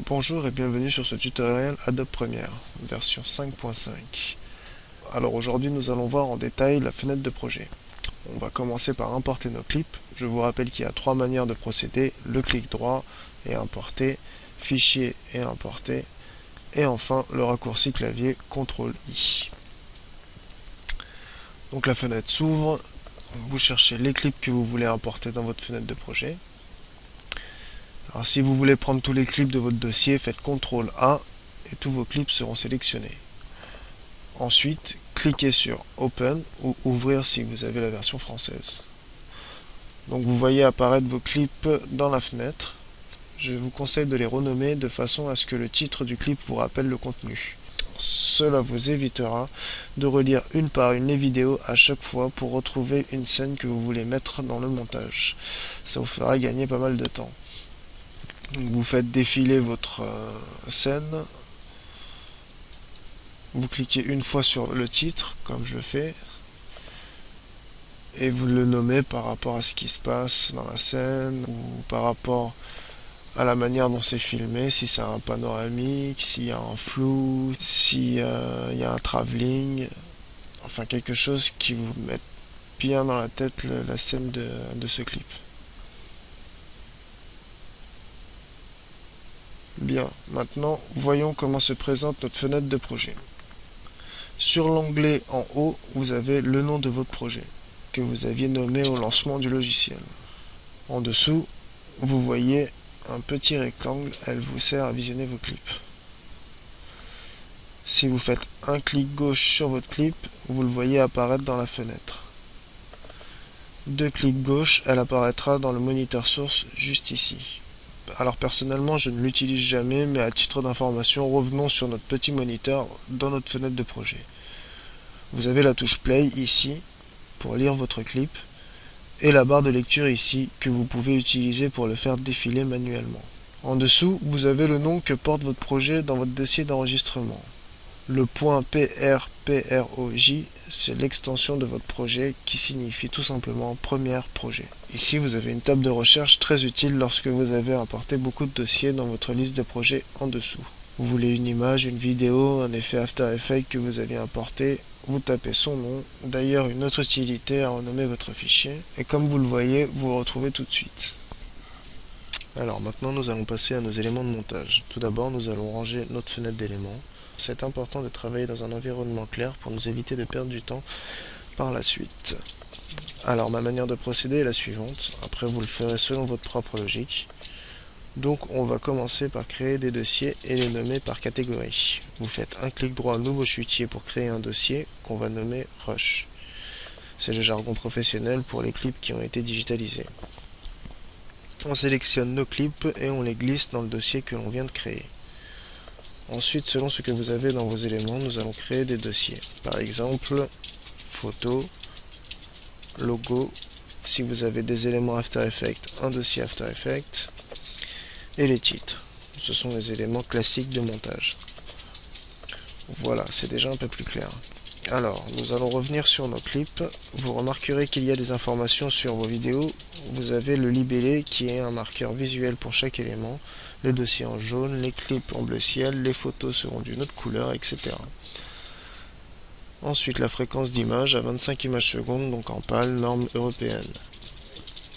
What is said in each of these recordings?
Bonjour et bienvenue sur ce tutoriel Adobe Premiere, version 5.5. Alors aujourd'hui nous allons voir en détail la fenêtre de projet. On va commencer par importer nos clips. Je vous rappelle qu'il y a trois manières de procéder, le clic droit et importer, fichier et importer, et enfin le raccourci clavier CTRL-I. Donc la fenêtre s'ouvre, vous cherchez les clips que vous voulez importer dans votre fenêtre de projet. Alors si vous voulez prendre tous les clips de votre dossier, faites CTRL A et tous vos clips seront sélectionnés. Ensuite, cliquez sur Open ou Ouvrir si vous avez la version française. Donc vous voyez apparaître vos clips dans la fenêtre. Je vous conseille de les renommer de façon à ce que le titre du clip vous rappelle le contenu. Cela vous évitera de relire une par une les vidéos à chaque fois pour retrouver une scène que vous voulez mettre dans le montage. Ça vous fera gagner pas mal de temps. Donc vous faites défiler votre scène. Vous cliquez une fois sur le titre, comme je le fais, et vous le nommez par rapport à ce qui se passe dans la scène, ou par rapport à la manière dont c'est filmé, si c'est un panoramique, s'il y a un flou, s'il y a un travelling, enfin quelque chose qui vous mette bien dans la tête la scène de ce clip. Bien, maintenant voyons comment se présente notre fenêtre de projet. Sur l'onglet en haut, vous avez le nom de votre projet, que vous aviez nommé au lancement du logiciel. En dessous, vous voyez un petit rectangle, elle vous sert à visionner vos clips. Si vous faites un clic gauche sur votre clip, vous le voyez apparaître dans la fenêtre. Deux clics gauche, elle apparaîtra dans le moniteur source juste ici. Alors personnellement, je ne l'utilise jamais, mais à titre d'information, revenons sur notre petit moniteur dans notre fenêtre de projet. Vous avez la touche Play ici pour lire votre clip et la barre de lecture ici que vous pouvez utiliser pour le faire défiler manuellement. En dessous, vous avez le nom que porte votre projet dans votre dossier d'enregistrement. Le point .prproj, c'est l'extension de votre projet qui signifie tout simplement Premiere Projet. Ici, vous avez une table de recherche très utile lorsque vous avez importé beaucoup de dossiers dans votre liste de projets en dessous. Vous voulez une image, une vidéo, un effet After Effects que vous avez importé, vous tapez son nom, d'ailleurs une autre utilité à renommer votre fichier, et comme vous le voyez, vous le retrouvez tout de suite. Alors maintenant nous allons passer à nos éléments de montage. Tout d'abord nous allons ranger notre fenêtre d'éléments. C'est important de travailler dans un environnement clair pour nous éviter de perdre du temps par la suite. Alors ma manière de procéder est la suivante, après vous le ferez selon votre propre logique. Donc on va commencer par créer des dossiers et les nommer par catégorie. Vous faites un clic droit nouveau chutier pour créer un dossier qu'on va nommer Rush. C'est le jargon professionnel pour les clips qui ont été digitalisés. On sélectionne nos clips et on les glisse dans le dossier que l'on vient de créer. Ensuite, selon ce que vous avez dans vos éléments, nous allons créer des dossiers. Par exemple, photo, logo. Si vous avez des éléments After Effects, un dossier After Effects. Et les titres. Ce sont les éléments classiques de montage. Voilà, c'est déjà un peu plus clair. Alors, nous allons revenir sur nos clips. Vous remarquerez qu'il y a des informations sur vos vidéos. Vous avez le libellé qui est un marqueur visuel pour chaque élément. Les dossiers en jaune, les clips en bleu ciel, les photos seront d'une autre couleur, etc. Ensuite, la fréquence d'image à 25 images secondes, donc en PAL, norme européenne.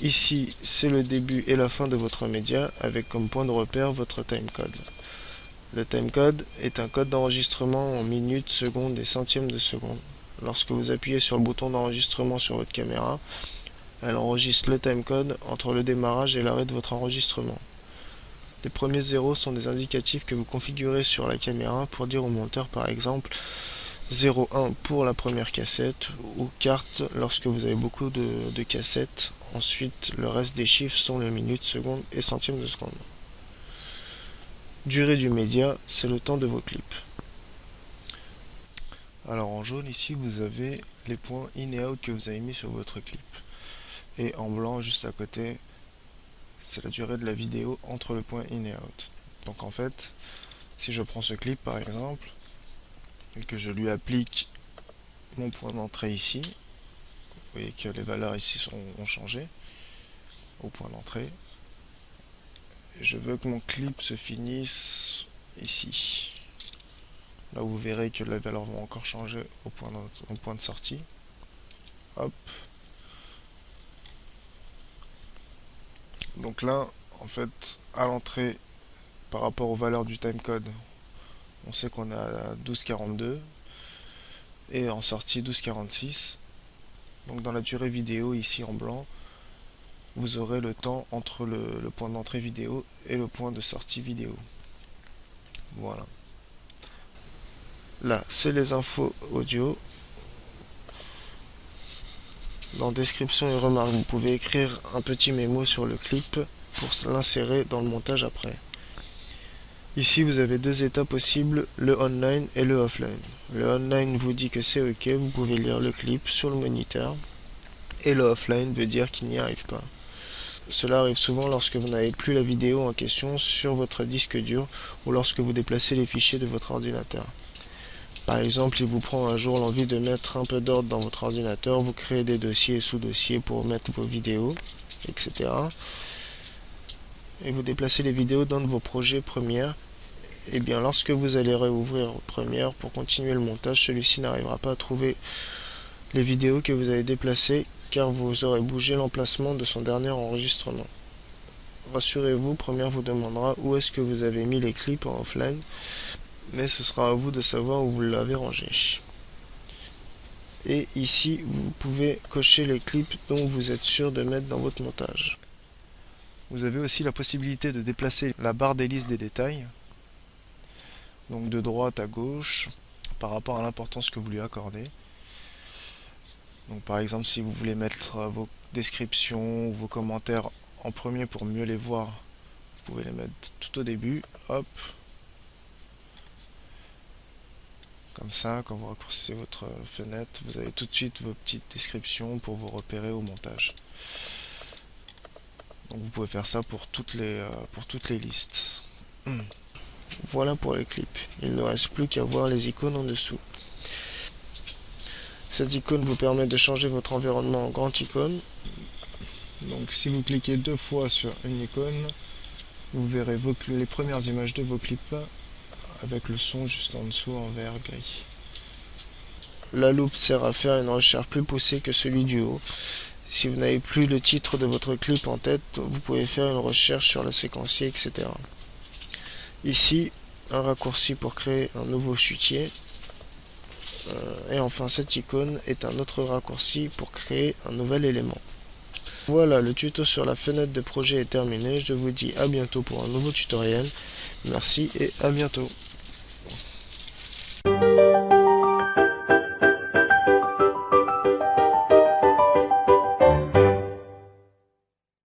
Ici, c'est le début et la fin de votre média, avec comme point de repère votre timecode. Le timecode est un code d'enregistrement en minutes, secondes et centièmes de seconde. Lorsque vous appuyez sur le bouton d'enregistrement sur votre caméra, elle enregistre le timecode entre le démarrage et l'arrêt de votre enregistrement. Les premiers zéros sont des indicatifs que vous configurez sur la caméra pour dire au monteur par exemple 0,1 pour la première cassette ou carte lorsque vous avez beaucoup de cassettes. Ensuite, le reste des chiffres sont les minutes, secondes et centièmes de seconde. Durée du média, c'est le temps de vos clips. Alors en jaune ici vous avez les points in et out que vous avez mis sur votre clip. Et en blanc juste à côté, c'est la durée de la vidéo entre le point in et out. Donc en fait, si je prends ce clip par exemple, et que je lui applique mon point d'entrée ici, vous voyez que les valeurs ici ont changé au point d'entrée. je veux que mon clip se finisse ici. Là vous verrez que les valeurs vont encore changer au point de sortie. Hop. Donc là, en fait, à l'entrée, par rapport aux valeurs du timecode, on sait qu'on est à 12,42 et en sortie 12,46. Donc dans la durée vidéo, ici en blanc, vous aurez le temps entre le point d'entrée vidéo et le point de sortie vidéo. Voilà. Là, c'est les infos audio. Dans description et remarques, vous pouvez écrire un petit mémo sur le clip pour l'insérer dans le montage après. Ici, vous avez deux états possibles, le online et le offline. Le online vous dit que c'est OK, vous pouvez lire le clip sur le moniteur. Et le offline veut dire qu'il n'y arrive pas. Cela arrive souvent lorsque vous n'avez plus la vidéo en question sur votre disque dur ou lorsque vous déplacez les fichiers de votre ordinateur. Par exemple, il vous prend un jour l'envie de mettre un peu d'ordre dans votre ordinateur, vous créez des dossiers et sous-dossiers pour mettre vos vidéos, etc. Et vous déplacez les vidéos dans vos projets Premiere. Et bien lorsque vous allez réouvrir Premiere pour continuer le montage, celui-ci n'arrivera pas à trouver les vidéos que vous avez déplacées car vous aurez bougé l'emplacement de son dernier enregistrement. Rassurez-vous, Premiere vous demandera où est-ce que vous avez mis les clips en offline, mais ce sera à vous de savoir où vous l'avez rangé. Et ici, vous pouvez cocher les clips dont vous êtes sûr de mettre dans votre montage. Vous avez aussi la possibilité de déplacer la barre d'hélice des détails, donc de droite à gauche, par rapport à l'importance que vous lui accordez. Donc par exemple, si vous voulez mettre vos descriptions ou vos commentaires en premier pour mieux les voir, vous pouvez les mettre tout au début, hop. Comme ça, quand vous raccourcissez votre fenêtre, vous avez tout de suite vos petites descriptions pour vous repérer au montage. Donc vous pouvez faire ça pour toutes les listes. Voilà pour les clips. Il ne reste plus qu'à voir les icônes en dessous. Cette icône vous permet de changer votre environnement en grande icône. Donc si vous cliquez deux fois sur une icône, vous verrez les premières images de vos clips avec le son juste en dessous en vert gris. La loupe sert à faire une recherche plus poussée que celui du haut. Si vous n'avez plus le titre de votre clip en tête, vous pouvez faire une recherche sur le séquencier, etc. Ici, un raccourci pour créer un nouveau chutier. Et enfin, cette icône est un autre raccourci pour créer un nouvel élément. Voilà, le tuto sur la fenêtre de projet est terminé. Je vous dis à bientôt pour un nouveau tutoriel. Merci et à bientôt.